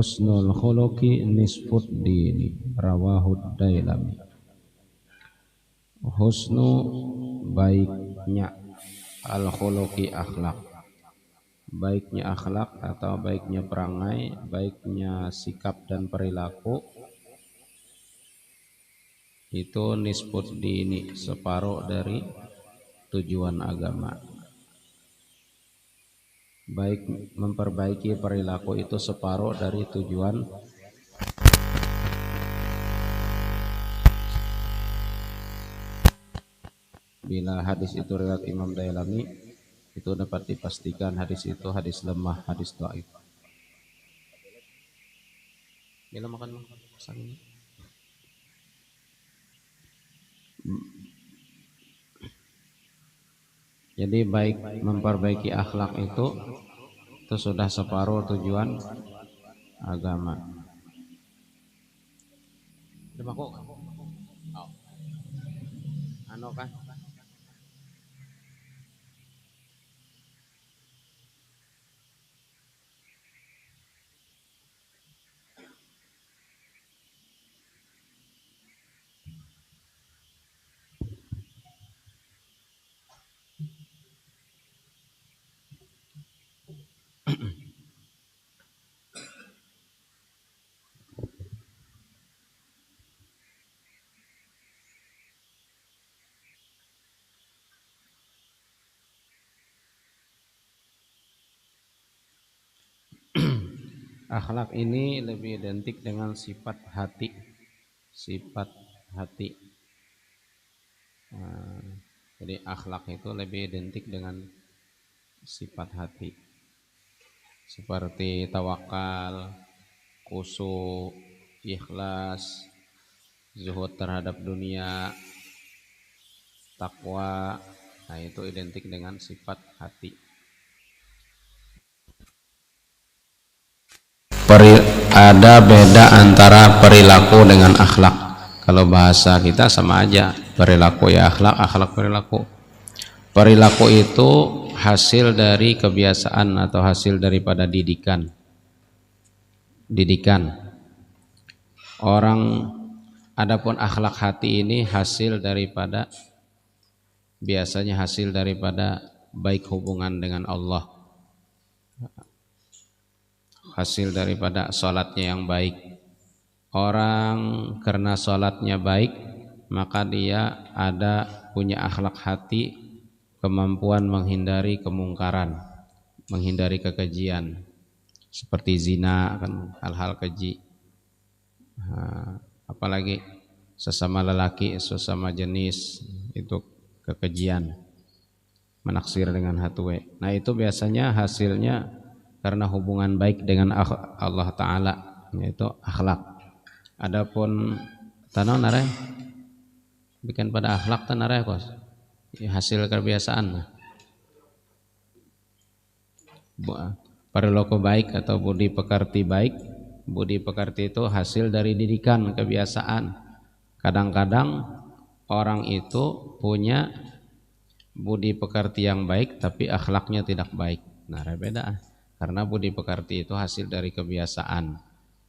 Husnul khuluqi nisfud dini rawahud dailami. Husnu baiknya al khuluqi akhlak, baiknya akhlak atau baiknya perangai, baiknya sikap dan perilaku itu nisfud dini, separuh dari tujuan agama. Baik memperbaiki perilaku itu separuh dari tujuan. Bila hadis itu riwayat Imam Dailami, itu dapat dipastikan hadis itu hadis lemah, hadis dhaif. Bila makan pesan ini. Jadi baik memperbaiki akhlak itu sudah separuh tujuan agama. Demaku. Oh. Ano kan? Akhlak ini lebih identik dengan sifat hati. Sifat hati. Jadi akhlak itu lebih identik dengan sifat hati. Seperti tawakal, khusyuk, ikhlas, zuhud terhadap dunia, takwa. Nah, itu identik dengan sifat hati. Ada beda antara perilaku dengan akhlak. Kalau bahasa kita sama aja, perilaku ya akhlak, akhlak perilaku. Perilaku itu hasil dari kebiasaan atau hasil daripada didikan. Orang, adapun akhlak hati ini hasil daripada, biasanya hasil daripada baik hubungan dengan Allah, hasil daripada sholatnya yang baik. Orang karena sholatnya baik, maka dia punya akhlak hati, kemampuan menghindari kemungkaran, menghindari kekejian, seperti zina, kan hal-hal keji. Apalagi sesama lelaki, sesama jenis, itu kekejian, menaksir dengan hatwe. Nah, itu biasanya hasilnya karena hubungan baik dengan Allah Ta'ala, yaitu akhlak. Adapun tanah narai bikin pada akhlak tanah kos hasil kebiasaan. Perilaku baik atau budi pekerti baik, budi pekerti itu hasil dari didikan, kebiasaan. Kadang-kadang orang itu punya budi pekerti yang baik tapi akhlaknya tidak baik. Nah, beda. Karena budi pekerti itu hasil dari kebiasaan,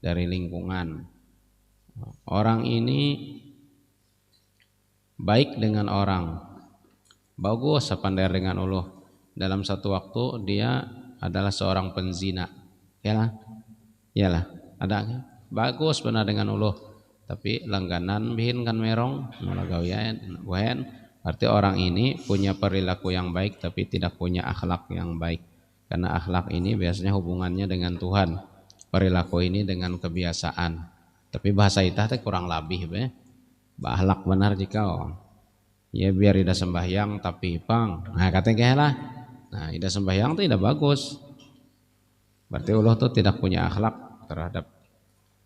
dari lingkungan. Orang ini baik dengan orang, bagus sepandai dengan Allah. Dalam satu waktu dia adalah seorang penzina, yalah, ada bagus benar dengan Allah, tapi langganan bihin kan merong, nolagawian, berarti orang ini punya perilaku yang baik tapi tidak punya akhlak yang baik. Karena akhlak ini biasanya hubungannya dengan Tuhan, perilaku ini dengan kebiasaan. Tapi bahasa itah teh kurang labih be. Akhlak benar jika ya biar ida sembahyang tapi pang. Nah, katanya lah. Nah, ida sembahyang itu tidak bagus. Berarti Allah tuh tidak punya akhlak terhadap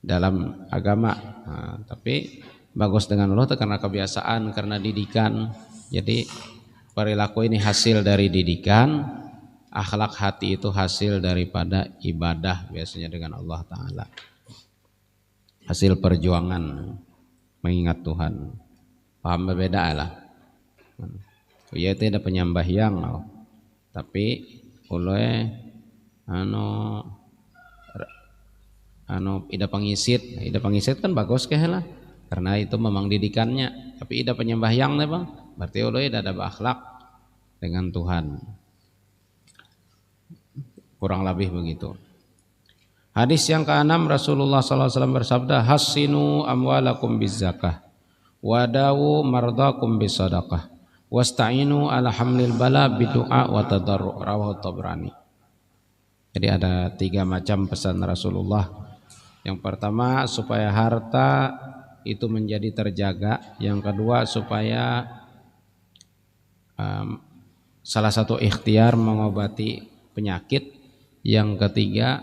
dalam agama. Nah, tapi bagus dengan Allah itu karena kebiasaan, karena didikan. Jadi perilaku ini hasil dari didikan, akhlak hati itu hasil daripada ibadah biasanya dengan Allah Ta'ala. Hasil perjuangan mengingat Tuhan. Paham berbeda lah. Ya itu ada penyambahyang, tapi oleh ida pangisit kan bagus keh lah karena itu memang didikannya. Tapi ida penyembahyang nih bang, berarti ulah ida ada berakhlak dengan Tuhan, kurang lebih begitu. Hadis yang ke-6, Rasulullah SAW bersabda, hassinu amwalakum bizzakah wadawu mardakum bisadaqah wasta'inu ala hamlil bala bidu'a wa tadarru', rawahu Tabrani. Jadi ada 3 macam pesan Rasulullah. Yang pertama supaya harta itu menjadi terjaga, yang kedua supaya salah satu ikhtiar mengobati penyakit, yang ketiga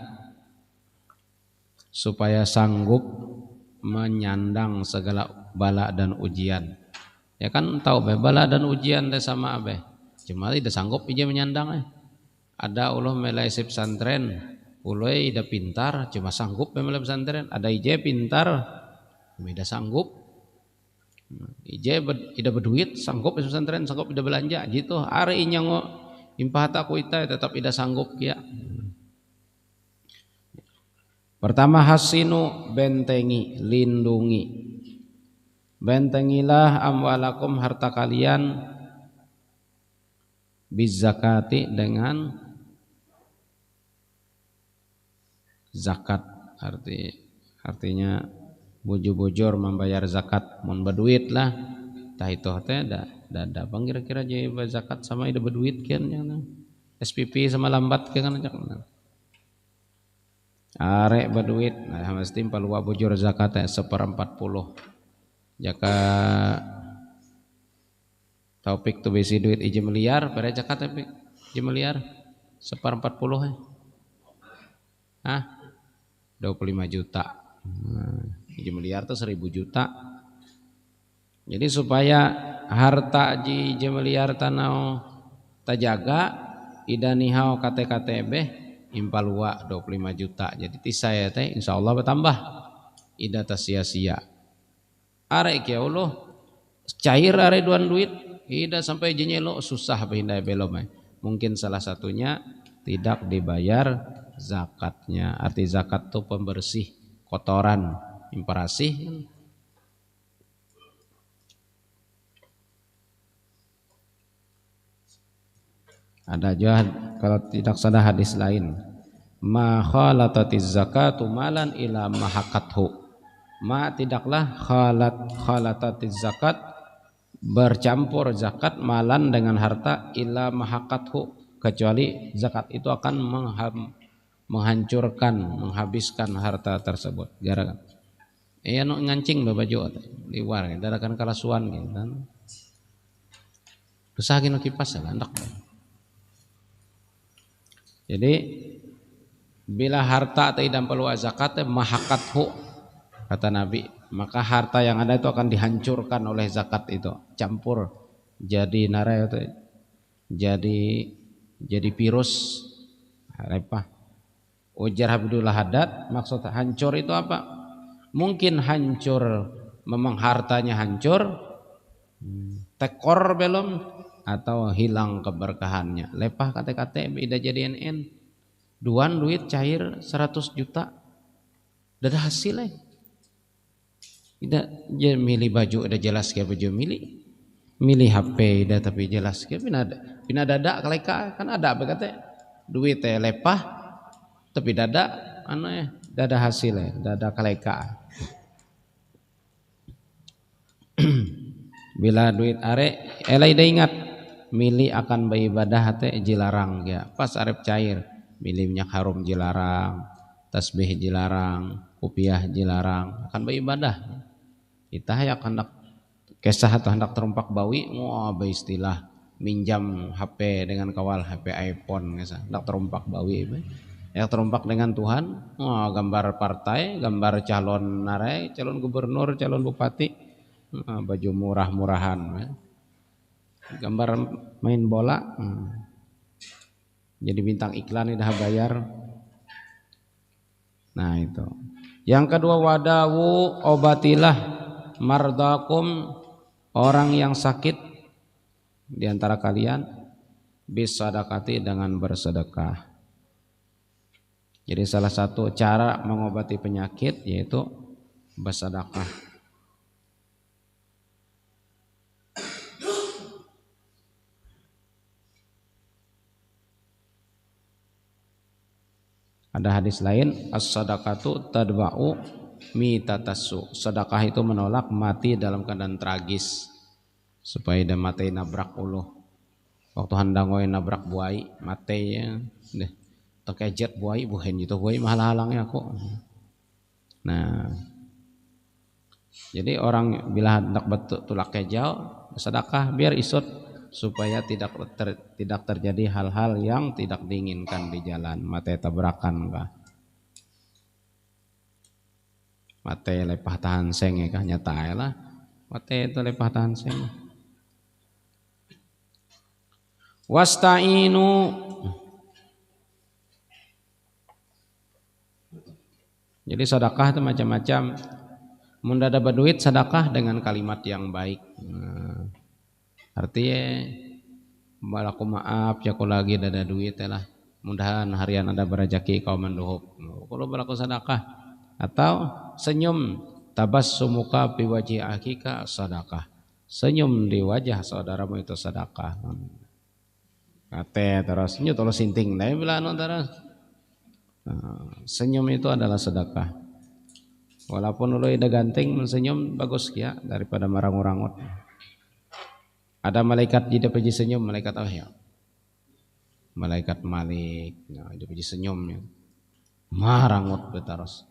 supaya sanggup menyandang segala bala dan ujian. Ya kan tahu be bala dan ujian teh sama abe. Cuma tidak sanggup ije menyandang. Ada ulah melai pesantren, ulah ida pintar cuma sanggup melai pesantren. Ada ije pintar, ida sanggup. Ije ida berduit sanggup pesantren, sanggup ida belanja gitu. Ari nyango impah aku ita tetap ida sanggup ya. Pertama hasinu, bentengi, lindungi. Bentengilah amwalakum, harta kalian, bizzakati, dengan zakat. Artinya bujur-bujur membayar zakat, mun berduit lah. Tah itu teh da bang kira-kira jadi zakat sama ida berduit kian SPP sama lambat kian kan. Arek berduit, nah mesti palua bujur zakatnya 1/40. Jaka Taufik tu besi duit 1 miliar, pada zakatnya 1 miliar 1/40. 25 juta. 1 miliar tuh 1.000 juta. Jadi supaya harta 1 miliar tanau tajaga, ida nihau KTKTB impalua 25 juta. Jadi tisaya teh insyaallah bertambah. Ida teh sia-sia. Arek kieu loh cair arek duan duit, ida sampai jenyelo susah pindah belom. Mungkin salah satunya tidak dibayar zakatnya. Arti zakat itu pembersih kotoran, imparasih. Ada juga kalau tidak salah hadis lain, ma khalatatiz zakatu malan ila mahakathu. Ma tidaklah khalatatiz zakat bercampur zakat malan dengan harta ila mahakathu, kecuali zakat itu akan menghancurkan, menghabiskan harta tersebut. Gara no ngancing babaju liwar dadakan kalasuan gitu. Susah gino kipas landak. Jadi bila harta tidak perlu zakat mahakathu kata Nabi, maka harta yang ada itu akan dihancurkan oleh zakat itu, campur jadi nara itu, jadi virus. Apa? Ujar Abdullah Haddad, maksud hancur itu apa? Mungkin hancur memang hartanya hancur, tekor belum, atau hilang keberkahannya. Lepah kate-kate ida jadi NN. Duan duit cair 100 juta. Dah hasilnya. Ida dia milih baju ida jelas ke baju milih HP ida tapi jelas ke pina dada kaleka kan ada apa kate. Duit teh lepah tapi dada dada hasilnya, dada kaleka. Bila duit are elai ida ingat milih akan beribadah teh jilarang ya. Pas arep cair milih minyak harum jilarang, tasbih jilarang, kopiah jilarang, akan beribadah. Kita ya hendak kesah atau hendak terumpak bawi, mau istilah minjam HP dengan kawal HP iPhone kesah, hendak terumpak bawi. Ya terumpak dengan Tuhan, gambar partai, gambar calon narai, calon gubernur, calon bupati, baju murah-murahan. Gambar main bola, jadi bintang iklan dah bayar. Nah itu. Yang kedua, wadawu, obatilah mardakum, orang yang sakit di antara kalian, bisadaqati, dengan bersedekah. Jadi salah satu cara mengobati penyakit yaitu bersedekah. Ada hadis lain, as-sadaqatu tadba'u mitatassu. Sedekah itu menolak mati dalam keadaan tragis. Supaya dia mati nabrak uluh. Waktu handang we nabrak buai, mati ya. Deh. Terkejet buai, buhen itu buai mahal-halangnya aku. Nah, jadi orang bila hendak betul tulak kejau, sedekah biar isut supaya tidak terjadi hal-hal yang tidak diinginkan di jalan, mate tabrakan kah, mate lepah tahan seng kah, nyata lah mate itu lepah tahan seng. Wasta'inu, jadi sedekah itu macam-macam. Mun ada berduit sedekah dengan kalimat yang baik. Nah, artinya balaku maaf ya aku lagi ada duit lah. Mudahan harian ada berajaki kau menduhup. Kalau balaku sedekah atau senyum tabassumuka fi wajhi akhika sedekah. Senyum di wajah saudaramu itu sedekah. Kate terus senyum terus sinting nah bila terus. Nah, senyum itu adalah sedekah. Walaupun lu ida ganteng mensenyum bagus ya daripada marang-orangot. Ada malaikat di depan senyum, malaikat apa ya? Malaikat Malik, nah, di depan senyumnya. Marangot betaros.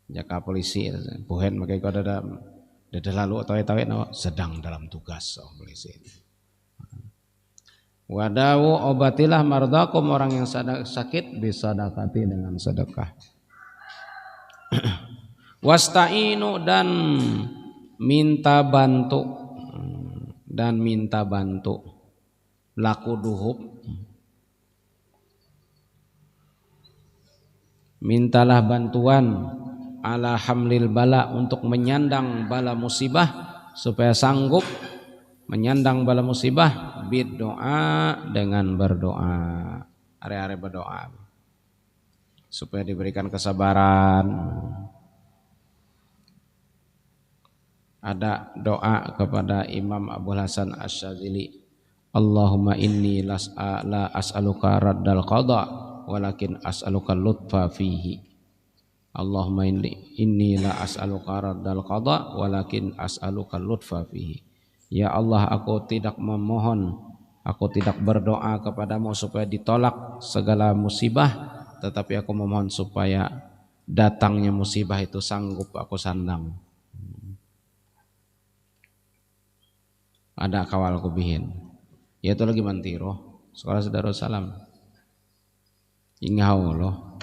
Jaka polisi, buhen makai kau ada lalu tawe-tawe no, sedang dalam tugas oh, polisi. Wadawu obatilah mardakum, orang yang sakit bisa dakati dengan sedekah. Wasta'inu dan minta bantu. Laku duhub, mintalah bantuan ala hamlil bala, untuk menyandang bala musibah, supaya sanggup menyandang bala musibah, biddoa, dengan berdoa, are-are berdoa supaya diberikan kesabaran. Ada doa kepada Imam Abul Hasan Asy-Syadzili, Allahumma inni la as'aluka raddal qada walakin as'aluka lutfa fihi. Allahumma inni la as'aluka raddal qada walakin as'aluka lutfa fihi. Ya Allah, aku tidak memohon, aku tidak berdoa kepadamu supaya ditolak segala musibah, tetapi aku memohon supaya datangnya musibah itu sanggup aku sandang. Ada kawal kubihin, yaitu lagi mantiro sekolah Darussalam ingau loh.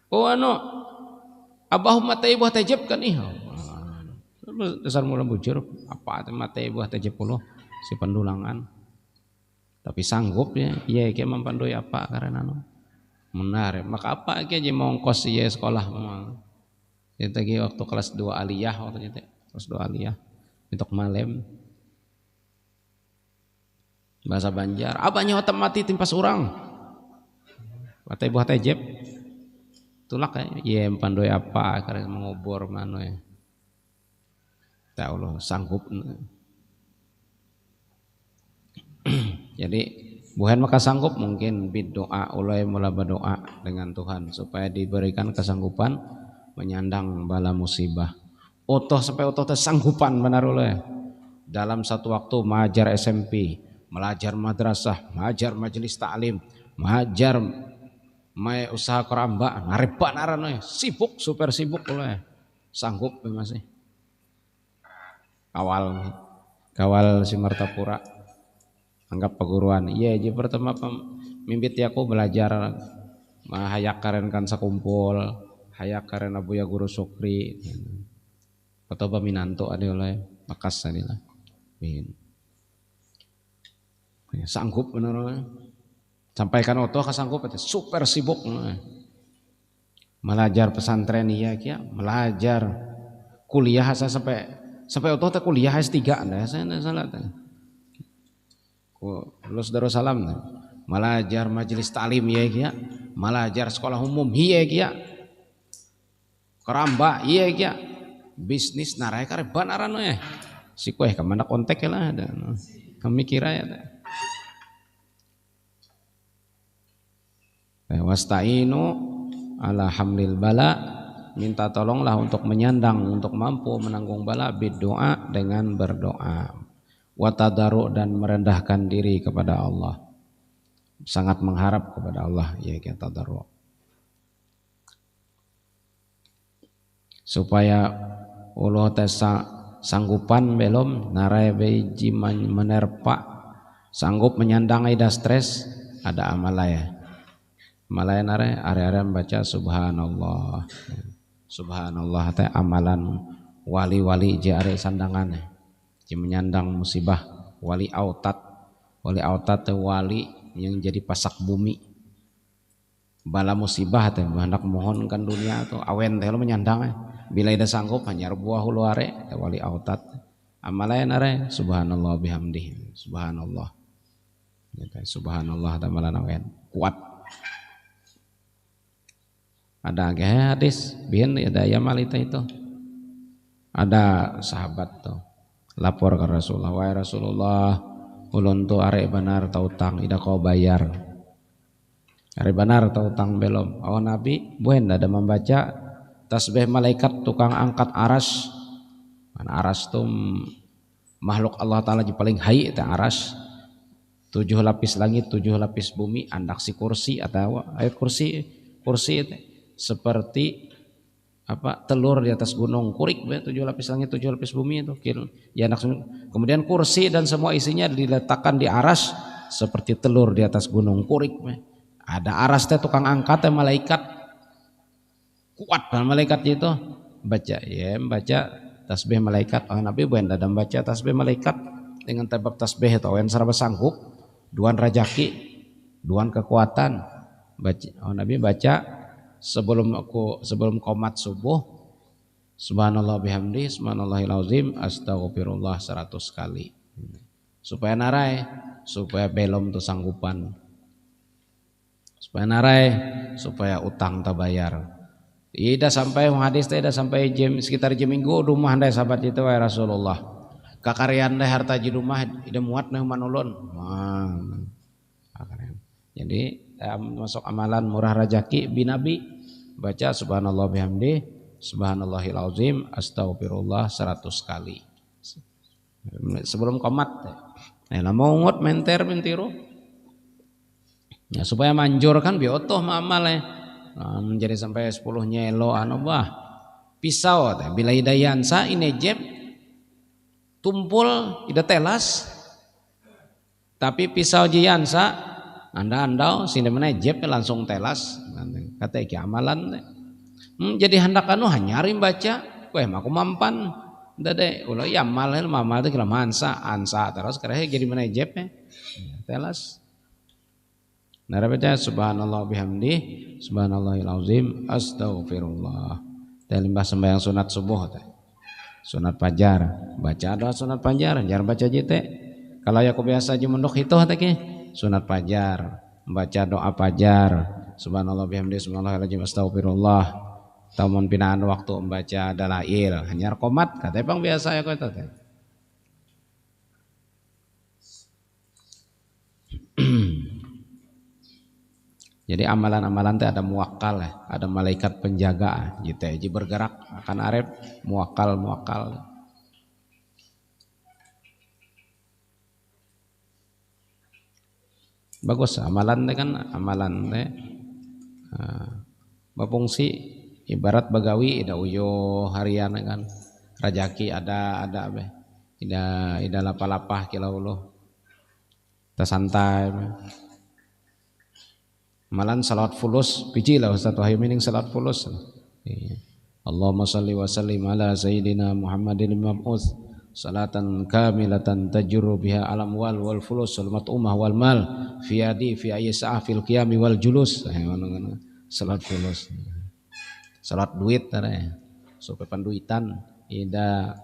Oh ano abah matai buah tajib kan ih dasar mula bujur apa matai buah tajib puluh si pendulangan, tapi sanggup ya iya kayak mempandoi apa karena no menarik maka apa kayak mau ongkos iya sekolah memang itu lagi waktu kelas 2 aliyah, waktu itu kelas 2 aliyah untuk malem bahasa Banjar, abahnya otak mati timpas orang, matai buah tajib, tulak ya, iya pandoi apa karena mengubur mana ya, tak Allah sanggup. Jadi bukan maka sanggup mungkin berdoa, ulai mula berdoa dengan Tuhan supaya diberikan kesanggupan menyandang bala musibah. Otoh sampai otoh tersanggupan benar ulai. Dalam satu waktu mengajar SMP, belajar madrasah, mengajar majelis taklim, mengajar mai usaha keramba, ngarepan aran sibuk, super sibuk ulai. Sanggup masih. Kawal si Martapura anggap peguruan. Iya, jadi pertama mimpit aku belajar hayak karen kan sakumpul, hayak karen abuya guru Sukri. Atau Minanto ada oleh Makas tadi lah. Sanggup benar. Sampaikan otoh kasanggup itu super sibuk. Belajar pesantren iya kia, belajar kuliah sampai otoh teh kuliah S3 anda saya salah. Lulus Darussalam malajar majelis taklim ieu kieu, malajar sekolah umum ieu kieu. Keramba ieu kieu. Bisnis narai kareban aran we. Si kueh ka mana kontak lah ada. Kami kira ya. Wasta'inu ala hamlil bala, minta tolonglah untuk menyandang, untuk mampu menanggung bala, berdoa dengan berdoa, watadaru dan merendahkan diri kepada Allah, sangat mengharap kepada Allah ya kita tadarru, supaya Allah tesa sanggupan belum narai beji menerpa, sanggup menyandang ida stres, ada amalaya. Malaya nare are-are baca subhanallah. Subhanallah teh amalan wali-wali je are sandangan je menyandang musibah, wali autat. Wali autat teh wali yang jadi pasak bumi. Bala musibah teh hendak mohonkan dunia atau awen teh lo menyandang bila ida sanggup hanya buah hulu are teh wali autat. Amalaya nare subhanallah bihamdih. Subhanallah. Subhanallah teh amalan awen kuat. Ada hadis bin ada yamalita itu, ada sahabat tuh lapor ke Rasulullah, wahai Rasulullah, ulun tuh arek benar tau utang ida kau bayar, arek benar tau utang belum. Oh Nabi buen ada membaca tasbih malaikat tukang angkat aras. Mana aras tuh makhluk Allah Ta'ala yang paling hai itu aras, 7 lapis langit 7 lapis bumi, andak si kursi atau ayat kursi itu seperti apa telur di atas gunung, kurik 7 lapis langit 7 lapis bumi itu ya, kemudian kursi dan semua isinya diletakkan di aras seperti telur di atas gunung, kurik ada aras teh tukang angkat teh malaikat kuat dan malaikat itu baca tasbih malaikat. Oh Nabi bukan ada baca tasbih malaikat dengan tebak tasbih itu yang serba sanggup duan rajaki duan kekuatan baca. Oh Nabi baca sebelum qomat subuh subhanallah bihamdi subhanallahil azim astaghfirullah 100 kali supaya narai, supaya belum tuh sanggupan, supaya narai, supaya utang tak bayar. Ida sampai hadis teh ida sampai sekitar jam minggu rumah ndai sahabat itu wahai Rasulullah kakarian deh harta di rumah ida muat nih manulun. Jadi masuk amalan murah rajaki binabi baca subhanallah bihamdi subhanallahil azim astaghfirullah 100 kali sebelum qomat. Nah mau ngut mentiru ya, supaya manjur kan biotoh amal menjadi sampai 10 nyelo pisau bila ida yansa inejep tumpul ida telas tapi pisau jiansa anda sini mana jeb langsung telas kata iki amalan jadi hendak anu hanyari baca weh aku mampan dade ulah ya amal mama teh kira ansa terus kareh jadi mana jeb telas nara baca subhanallah bihamdi subhanallahil azim astaghfirullah teh limbah sembahyang sunat subuh teh sunat fajar baca doa sunat fajar jar baca jite kalau ya aku biasa aja mendok itu teh sunat fajar membaca doa fajar subhanallah bihamdi subhanallahil azim astaghfirullah tamun pinaan waktu membaca dalail hanyar qomat kata bang biasa ya kata teh jadi amalan-amalan teh ada muwakal ada malaikat penjaga gitu jadi bergerak akan arep muwakal bagus amalan teh kan amalan teh berfungsi ibarat bagawi ida uyo harian kan rajaki ada ida lapah-lapah kilauluh tersantai malan salawat fulus biji lah Ustaz Wahyu mining salawat fulus Allahumma salli wa sallim ala sayyidina Muhammadin mab'uts salatan kamilatan tajurru biha alam wal fulus wal mat'umah wal mal fi adi fi ayyasa fil qiyami wal julus salat fulus salat duit tare supaya panduitan ida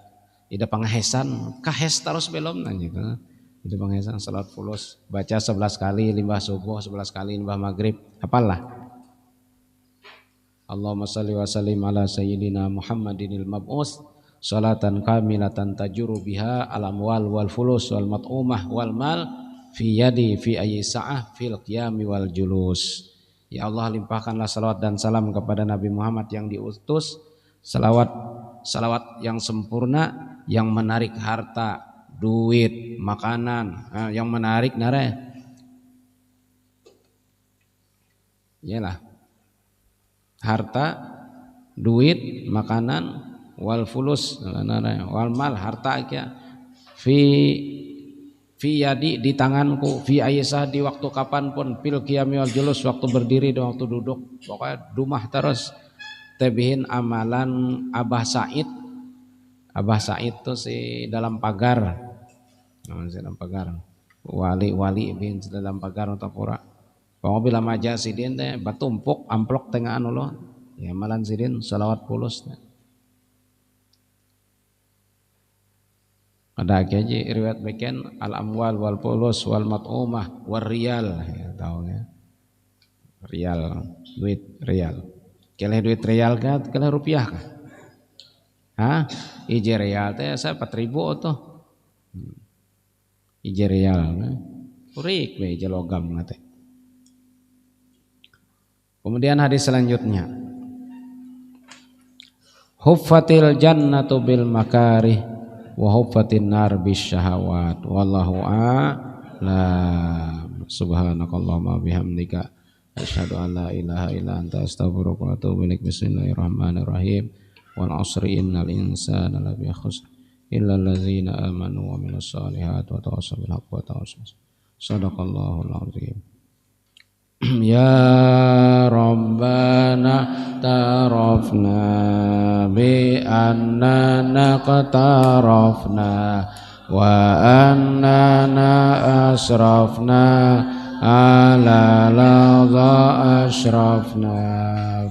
pangahesan kahes terus belum nanya Itu panghesan salat fulus, baca 11 kali limbah subuh, 11 kali limbah maghrib. Apalah. Allahumma shalli wa sallim ala sayyidina Muhammadinil mab'us salatan kamilatan tajuru biha al amwal wal fulus wal mat'umah wal mal fi yadi fi ayyi sa'ah fil qiyami wal julus. Ya Allah, limpahkanlah salawat dan salam kepada Nabi Muhammad yang diutus, salawat yang sempurna, yang menarik harta, duit, makanan, yang menarik nare. Iyalah. Harta, duit, makanan, wal fulus, wal mal, harta ya. Fi yadi, di tanganku, fi aisah, di waktu kapanpun, fil qiyami wal julus, waktu berdiri dan waktu duduk, pokoknya dumah terus. Tebihin amalan Abah Said. Abah Said tuh si dalam pagar, dalam pagar, wali bin dalam pagar atau pura. Pokoknya bila maja sidin teh batumpuk amplok tengah anu loh, ya malan sidin salawat pulus. Ada aja riwayat beken al amwal wal pulus wal mat'umah wal riyal, ya, tahu ya. Rial, duit rial. Keleh duit rial kah, keleh rupiah kah? Hah? Ije rial teh saya 4.000 tuh. Ije rial, kurik we ije logam teh. Kemudian hadis selanjutnya. Huffatil jannatu bil makarih wa huffatin nar bis syahawat. Wallahu a'lam. Subhanakallahumma bihamdika asyhadu an la ilaha illa anta astaghfiruka wa atubu ilaik. Bismillahirrahmanirrahim. Wal 'asri innal insana lafi khusr illa allazina amanu wa amilus solihati wa tawassaw bil haqqi wa tawassaw. Shadaqallahul azim. Ya Rabbana tarafna bi annana qatarafna wa annana asrafna ala ladha ashrafna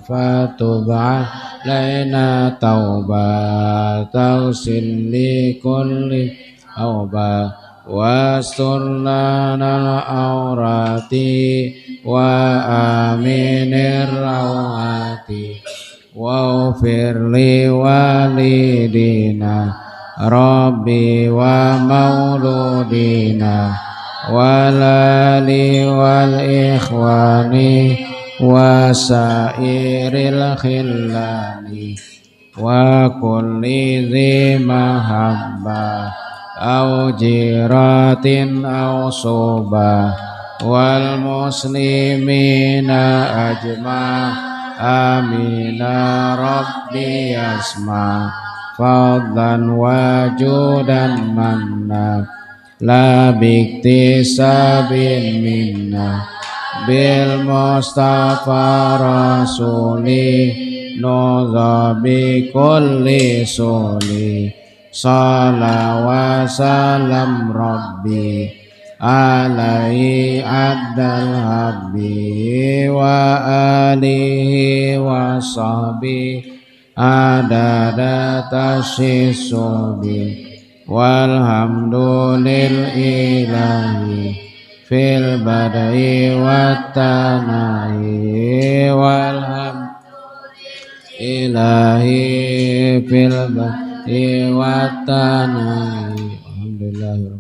fatub'a laina tauba tausil li kulli awba wasturna al-awrati wa aminir rawati wa ufirli walidina rabbi wa mauludina walali wal ikhwani wa sairil khillani wa kulli dhi mahabbah au jiratin au subah wal muslimina ajma amina rabbi asma fadlan wajudan manna la biktisabin minna bil mustafa rasuli nudha bi kulli suli Shala wa salam rabbi alaihi addal habbi wa alihi wa sahbi adada tasisubi walhamdulil ilahi fil badai wattanahi walhamdulil ilahi fil badai wattanahi. Alhamdulillah.